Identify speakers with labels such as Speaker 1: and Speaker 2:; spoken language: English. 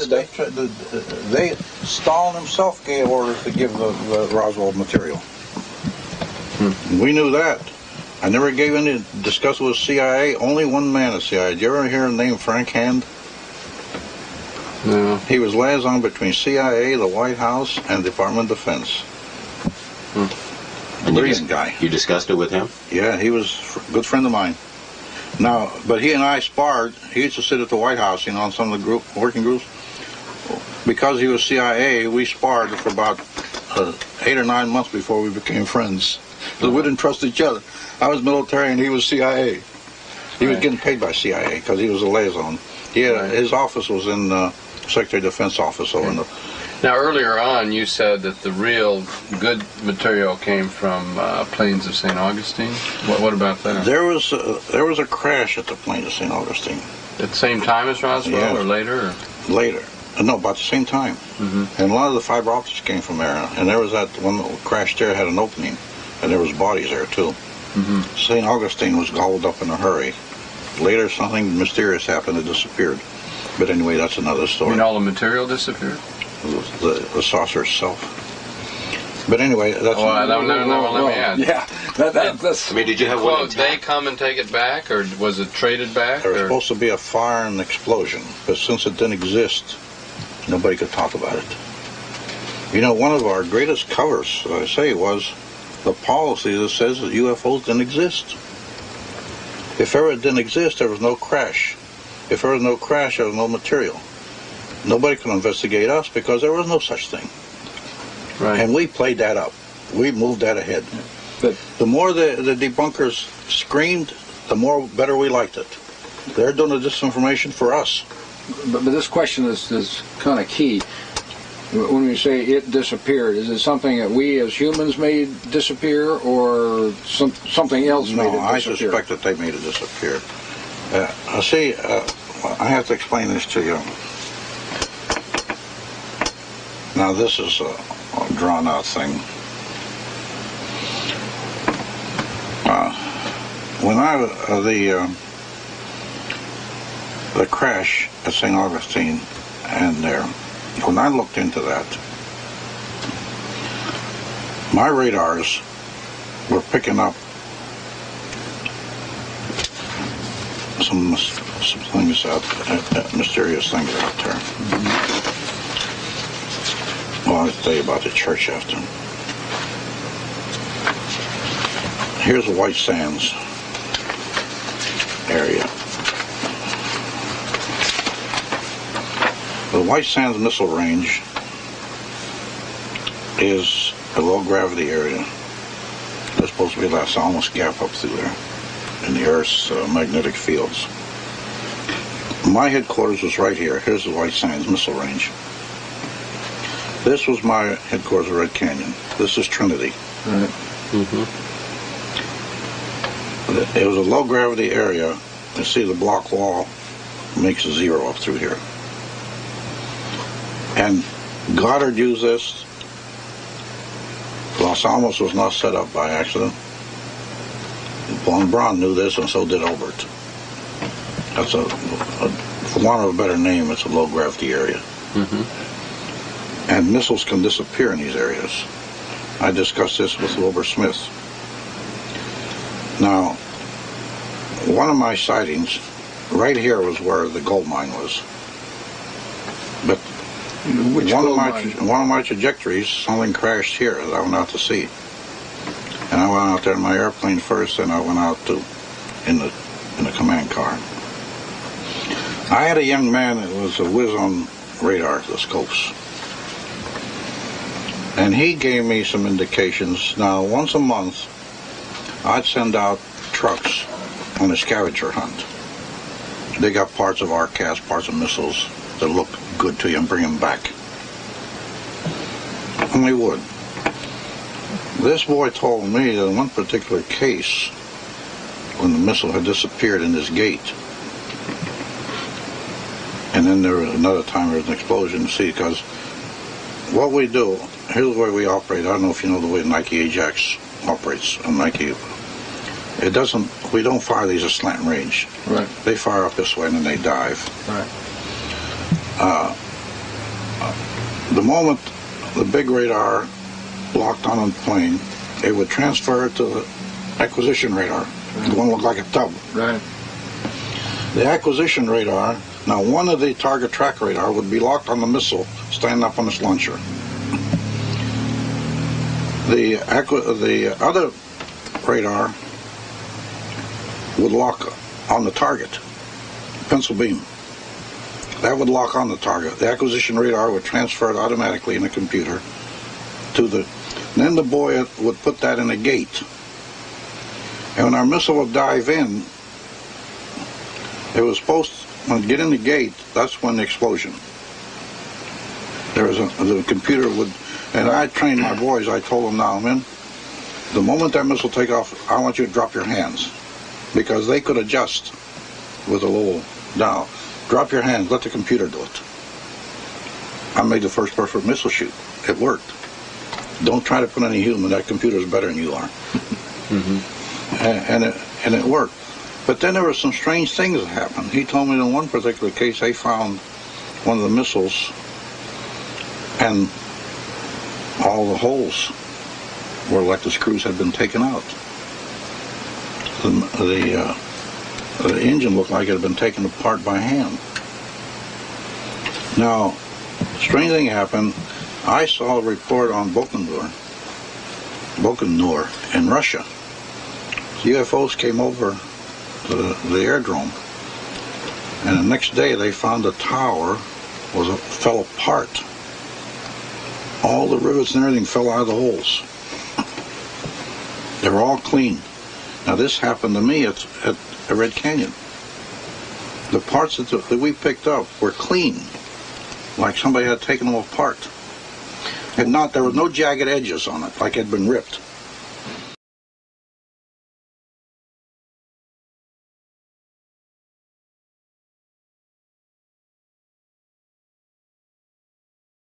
Speaker 1: They Stalin himself gave orders to give the Roswell material. We knew that. I never gave any discuss with CIA. Only one man at CIA. Did you ever hear the name Frank Hand?
Speaker 2: No.
Speaker 1: He was liaison between CIA, the White House, and Department of Defense. Brilliant guy.
Speaker 3: You discussed it with him?
Speaker 1: Yeah, he was a good friend of mine. Now, but he and I sparred. He used to sit at the White House, you know, on some of the working groups. Because he was CIA, we sparred for about 8 or 9 months before we became friends. So we didn't trust each other. I was military and he was CIA. He was getting paid by CIA because he was a liaison. He had, his office was in Secretary of Defense office over in the...
Speaker 2: Now, earlier on, you said that the real good material came from Plains of St. Augustine. What about that?
Speaker 1: There was a crash at the Plains of St. Augustine.
Speaker 2: At the same time as Roswell, or later? Or?
Speaker 1: Later. No, about the same time. And a lot of the fiber optics came from there. And there was that one that crashed there, had an opening. And there was bodies there, too. St. Augustine was gobbled up in a hurry. Later, something mysterious happened. It disappeared. But anyway, that's another story.
Speaker 2: You mean all the material disappeared?
Speaker 1: The saucer itself. But anyway, that's...
Speaker 2: Oh, let me add.
Speaker 4: Yeah. That's...
Speaker 3: I mean, did you have one?
Speaker 2: Did they come and take it back, or was it traded back?
Speaker 1: There was supposed to be a fire and an explosion, but since it didn't exist, nobody could talk about it. You know, one of our greatest covers, as I say, was the policy that says that UFOs didn't exist. If ever it didn't exist, there was no crash. If there was no crash, there was no material. Nobody could investigate us because there was no such thing.
Speaker 2: Right.
Speaker 1: And we played that up. We moved that ahead. But the more the debunkers screamed, the more better we liked it. They're doing the disinformation for us.
Speaker 4: But this question is kind of key. When we say it disappeared, is it something that we as humans made disappear, or something else made it disappear?
Speaker 1: No, I suspect that they made it disappear. See, I have to explain this to you. Now, this is a drawn-out thing. When the crash at St. Augustine and there, when I looked into that, my radars were picking up some things mysterious things out there. Well, I'll tell you about the church after. Here's the White Sands area. The White Sands missile range is a low-gravity area. There's supposed to be a Las Almas gap up through there in the Earth's magnetic fields. My headquarters was right here. Here's the White Sands missile range. This was my headquarters at Red Canyon. This is Trinity.
Speaker 4: Right.
Speaker 1: It was a low-gravity area. You see the block wall makes a zero up through here. And Goddard used this. Los Alamos was not set up by accident. Von Braun knew this, and so did Obert. That's for want of a better name, it's a low-gravity area. And missiles can disappear in these areas. I discussed this with Wilbur Smith. Now, one of my sightings, right here was where the gold mine was. But one of my trajectories, something crashed here that I went out to see. And I went out there in my airplane first, and I went out in the command car. I had a young man that was a whiz on radar, the scopes. And he gave me some indications. Now, once a month, I'd send out trucks on a scavenger hunt. Dig up parts of RCAS, parts of missiles that look good to you and bring them back. And they would. This boy told me that in one particular case, when the missile had disappeared in this gate, and then there was another time there was an explosion, see, because what we do, here's the way we operate. I don't know if you know the way Nike Ajax operates on Nike. It doesn't, we don't fire these at slant range.
Speaker 4: Right.
Speaker 1: They fire up this way and then they dive.
Speaker 4: Right.
Speaker 1: The moment the big radar locked on a plane, it would transfer it to the acquisition radar. The one looked like a tub.
Speaker 4: Right.
Speaker 1: The acquisition radar, now one of the target track radar would be locked on the missile standing up on its launcher. The other radar would lock on the target, pencil beam. That would lock on the target. The acquisition radar would transfer it automatically in a computer to the. Then the boy would put that in a gate. And when our missile would dive in, it was supposed to, when it get in the gate, that's when the explosion. The computer would, and I trained my boys, I told them now, man, the moment that missile take off, I want you to drop your hands. Because they could adjust with a little dial. Drop your hands, let the computer do it. I made the first perfect missile shoot. It worked. Don't try to put any human, that computer's better than you are. And it worked. But then there were some strange things that happened. He told me in one particular case they found one of the missiles and all the holes were like the screws had been taken out. The engine looked like it had been taken apart by hand. Now, strange thing happened. I saw a report on Bokanur in Russia. UFOs came over to the airdrome, and the next day they found the tower fell apart. All the rivets and everything fell out of the holes. They were all clean. Now this happened to me at Red Canyon. The parts that we picked up were clean, like somebody had taken them apart. And there were no jagged edges on it, like it had been ripped.